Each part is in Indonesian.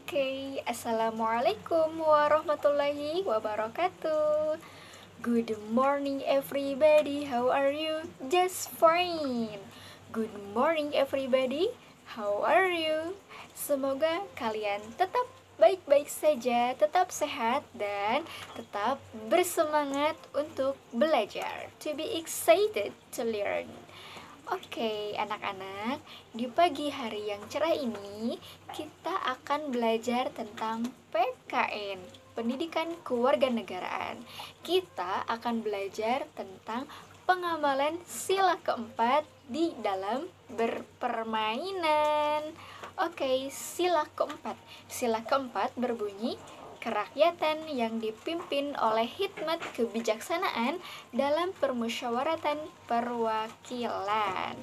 Assalamualaikum warahmatullahi wabarakatuh. Good morning everybody, how are you? Just fine. Good morning everybody, how are you? Semoga kalian tetap baik-baik saja, tetap sehat, dan tetap bersemangat untuk belajar. To be excited to learn. Oke, anak-anak, di pagi hari yang cerah ini kita akan belajar tentang PKN, Pendidikan Kewarganegaraan. Kita akan belajar tentang pengamalan sila keempat di dalam berpermainan. Oke, sila keempat. Sila keempat berbunyi kerakyatan yang dipimpin oleh hikmat kebijaksanaan dalam permusyawaratan perwakilan.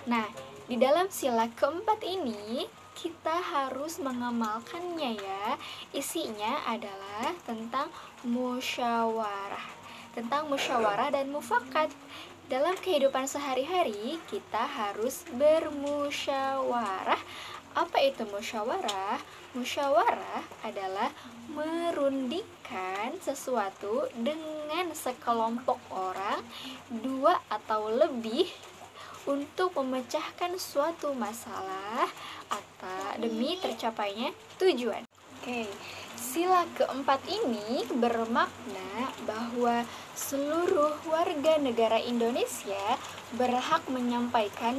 Nah, di dalam sila keempat ini kita harus mengamalkannya ya. Isinya adalah tentang musyawarah. Tentang musyawarah dan mufakat. Dalam kehidupan sehari-hari kita harus bermusyawarah. Apa itu musyawarah? Musyawarah adalah merundingkan sesuatu dengan sekelompok orang, dua atau lebih, untuk memecahkan suatu masalah atau demi tercapainya tujuan. Oke, sila keempat ini bermakna bahwa seluruh warga negara Indonesia berhak menyampaikan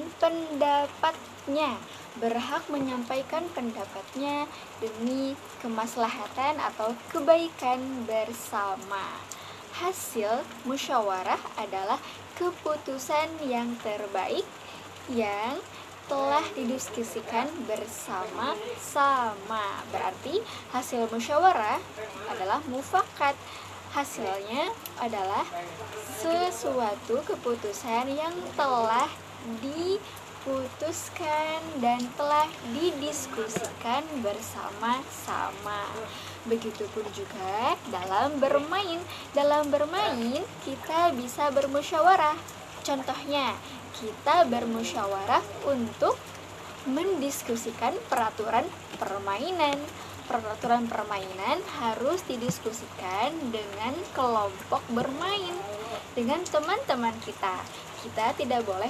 pendapatnya demi kemaslahatan atau kebaikan bersama. Hasil musyawarah adalah keputusan yang terbaik yang telah didiskusikan bersama-sama. Berarti hasil musyawarah adalah mufakat. Hasilnya adalah sesuatu keputusan yang telah diputuskan dan telah didiskusikan bersama-sama. Begitupun juga dalam bermain. Dalam bermain kita bisa bermusyawarah. Contohnya, kita bermusyawarah untuk mendiskusikan peraturan permainan. Peraturan permainan harus didiskusikan dengan kelompok bermain, dengan teman-teman kita. Kita tidak boleh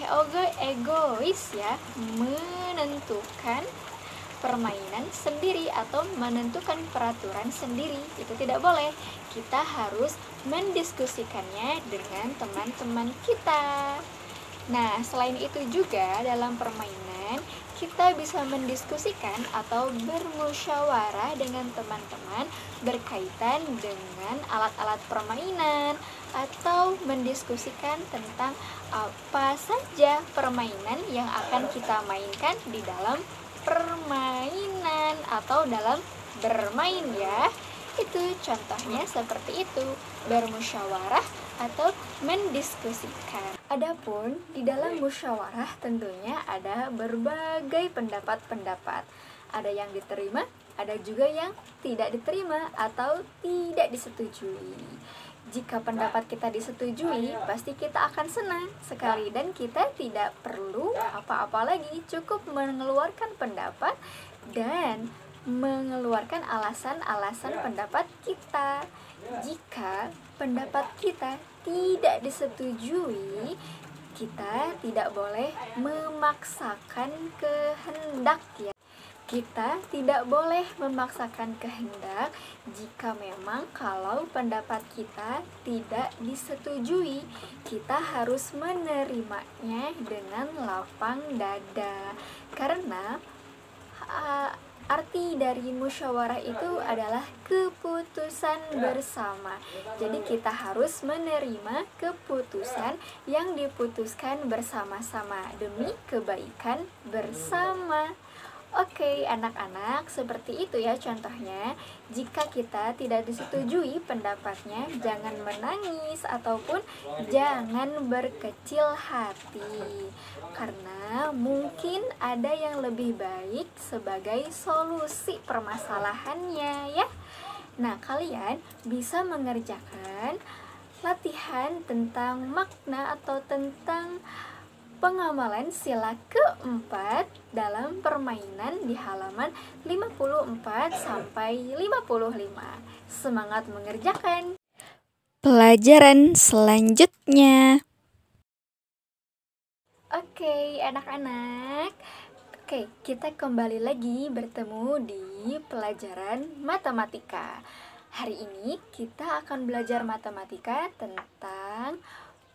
egois ya, menentukan permainan sendiri atau menentukan peraturan sendiri. Itu tidak boleh. Kita harus mendiskusikannya dengan teman-teman kita. Nah, selain itu juga dalam permainan kita bisa mendiskusikan atau bermusyawarah dengan teman-teman berkaitan dengan alat-alat permainan atau mendiskusikan tentang apa saja permainan yang akan kita mainkan di dalam permainan atau dalam bermain ya. Itu contohnya seperti itu, bermusyawarah atau mendiskusikan. Adapun di dalam musyawarah tentunya ada berbagai pendapat-pendapat. Ada yang diterima, ada juga yang tidak diterima atau tidak disetujui. Jika pendapat kita disetujui, pasti kita akan senang sekali dan kita tidak perlu apa-apa lagi, cukup mengeluarkan pendapat dan mengeluarkan alasan-alasan pendapat kita. Jika pendapat kita tidak disetujui, kita tidak boleh memaksakan kehendak ya. Kita tidak boleh memaksakan kehendak jika memang kalau pendapat kita tidak disetujui. Kita harus menerimanya dengan lapang dada. Karena arti dari musyawarah itu adalah keputusan bersama. Jadi kita harus menerima keputusan yang diputuskan bersama-sama demi kebaikan bersama. Oke, anak-anak, seperti itu ya contohnya. Jika kita tidak disetujui pendapatnya, jangan menangis ataupun jangan berkecil hati. Karena mungkin ada yang lebih baik sebagai solusi permasalahannya ya. Nah, kalian bisa mengerjakan latihan tentang makna atau tentang pengamalan sila keempat dalam permainan di halaman 54 sampai 55. Semangat mengerjakan. Pelajaran selanjutnya. Oke, anak-anak. Oke, kita kembali lagi bertemu di pelajaran matematika. Hari ini kita akan belajar matematika tentang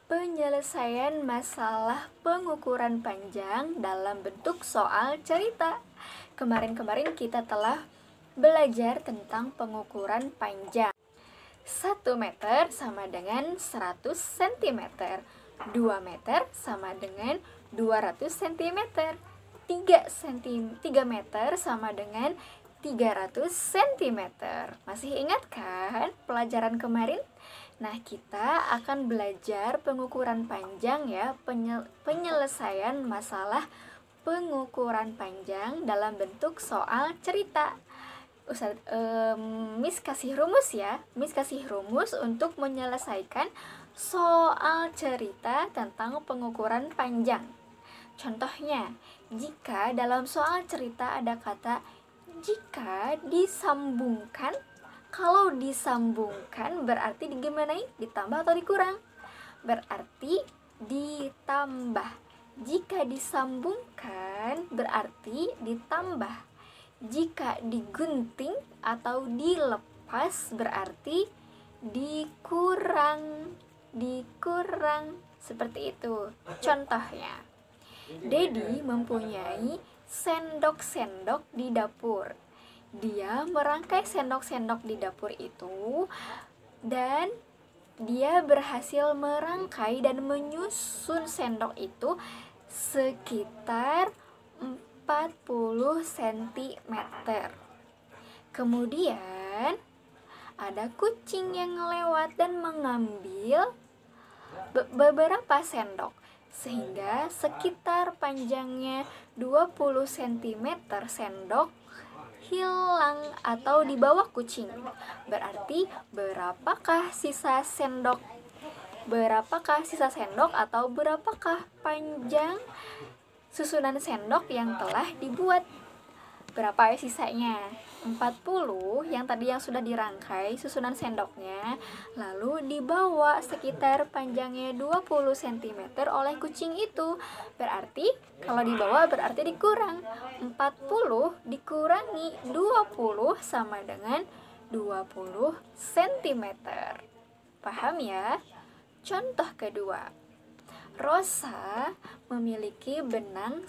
penyelesaian masalah pengukuran panjang dalam bentuk soal cerita. Kemarin-kemarin kita telah belajar tentang pengukuran panjang. 1 meter sama dengan 100 cm. 2 meter sama dengan 200 cm. 3 meter sama dengan 300 cm. Masih ingat kan pelajaran kemarin? Nah, kita akan belajar pengukuran panjang ya, penyelesaian masalah pengukuran panjang dalam bentuk soal cerita. Miss kasih rumus ya. Miss kasih rumus untuk menyelesaikan soal cerita tentang pengukuran panjang. Contohnya, jika dalam soal cerita ada kata jika disambungkan, kalau disambungkan berarti digimanain? Ditambah atau dikurang? Berarti ditambah. Jika disambungkan berarti ditambah. Jika digunting atau dilepas berarti dikurang. Seperti itu. Contohnya, Dedi mempunyai sendok-sendok di dapur. Dia merangkai sendok-sendok di dapur itu dan dia berhasil merangkai dan menyusun sendok itu sekitar 40 cm. Kemudian ada kucing yang lewat dan mengambil beberapa sendok sehingga sekitar panjangnya 20 cm sendok hilang atau dibawa kucing. Berarti berapakah sisa sendok? Berapakah sisa sendok atau berapakah panjang susunan sendok yang telah dibuat? Berapa ya sisanya? 40 yang tadi yang sudah dirangkai susunan sendoknya, lalu dibawa sekitar panjangnya 20 cm oleh kucing itu. Berarti kalau dibawa berarti dikurang. 40 dikurangi 20 sama dengan 20 cm. Paham ya? Contoh kedua. Rosa memiliki benang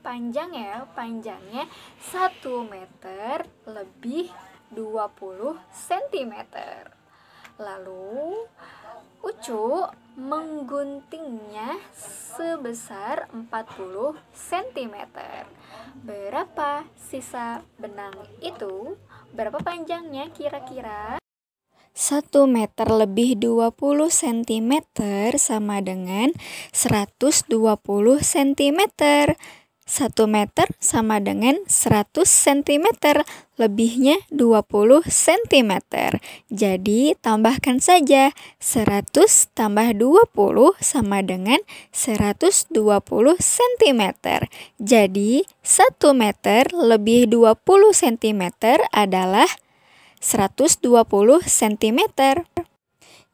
panjangnya 1 meter lebih 20 cm. Lalu Ucu mengguntingnya sebesar 40 cm. Berapa sisa benang itu? Berapa panjangnya kira-kira? 1 meter lebih 20 cm sama dengan 120 cm. 1 meter sama dengan 100 cm, lebihnya 20 cm. Jadi tambahkan saja 100 tambah 20 sama dengan 120 cm. Jadi 1 meter lebih 20 cm adalah 120 cm.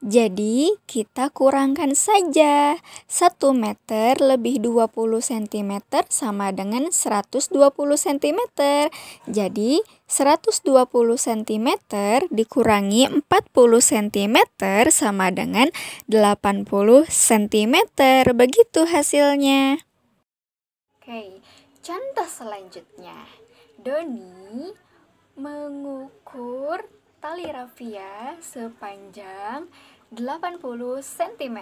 Jadi kita kurangkan saja. 1 meter lebih 20 cm sama dengan 120 cm. Jadi 120 cm dikurangi 40 cm sama dengan 80 cm. Begitu hasilnya. Oke, contoh selanjutnya. Doni mengukur tali rafia sepanjang 80 cm.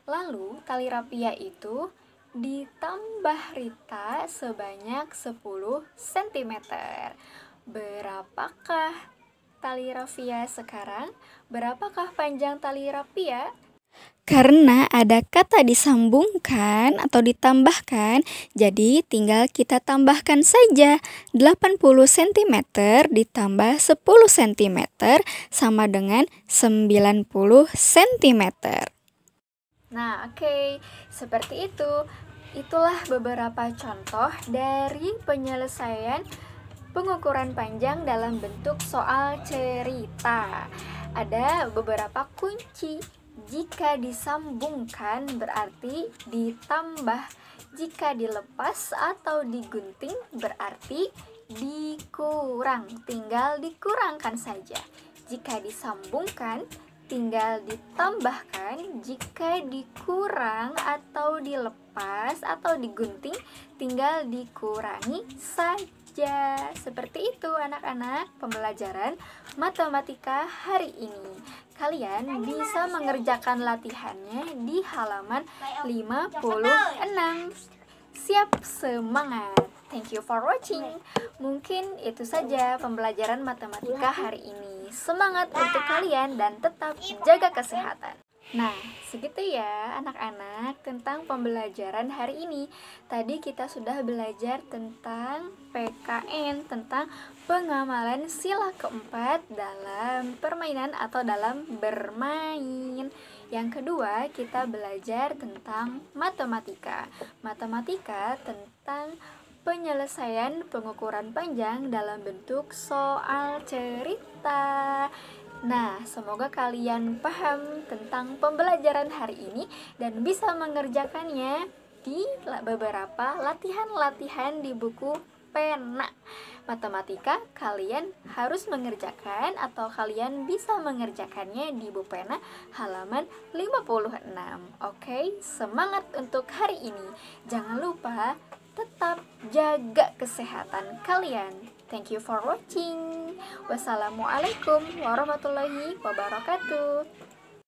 Lalu tali rafia itu ditambah Rita sebanyak 10 cm. Berapakah tali rafia sekarang? Berapakah panjang tali rafia? Karena ada kata disambungkan atau ditambahkan, jadi tinggal kita tambahkan saja. 80 cm ditambah 10 cm sama dengan 90 cm. Nah, oke, seperti itu. Itulah beberapa contoh dari penyelesaian pengukuran panjang dalam bentuk soal cerita. Ada beberapa kunci. Jika disambungkan berarti ditambah, jika dilepas atau digunting berarti dikurang, tinggal dikurangkan saja. Jika disambungkan tinggal ditambahkan, jika dikurang atau dilepas atau digunting tinggal dikurangi saja. Seperti itu anak-anak pembelajaran matematika hari ini. Kalian bisa mengerjakan latihannya di halaman 56. Siap, semangat. Thank you for watching. Mungkin itu saja pembelajaran matematika hari ini. Semangat untuk kalian dan tetap jaga kesehatan. Nah, segitu ya anak-anak tentang pembelajaran hari ini. Tadi kita sudah belajar tentang PKN, tentang pengamalan sila keempat dalam permainan atau dalam bermain. Yang kedua, kita belajar tentang matematika. Matematika tentang penyelesaian pengukuran panjang dalam bentuk soal cerita. Nah, semoga kalian paham tentang pembelajaran hari ini dan bisa mengerjakannya di beberapa latihan-latihan di buku pena. Matematika kalian harus mengerjakan atau kalian bisa mengerjakannya di buku pena halaman 56. Oke, semangat untuk hari ini. Jangan lupa tetap jaga kesehatan kalian. Thank you for watching. Wassalamualaikum warahmatullahi wabarakatuh.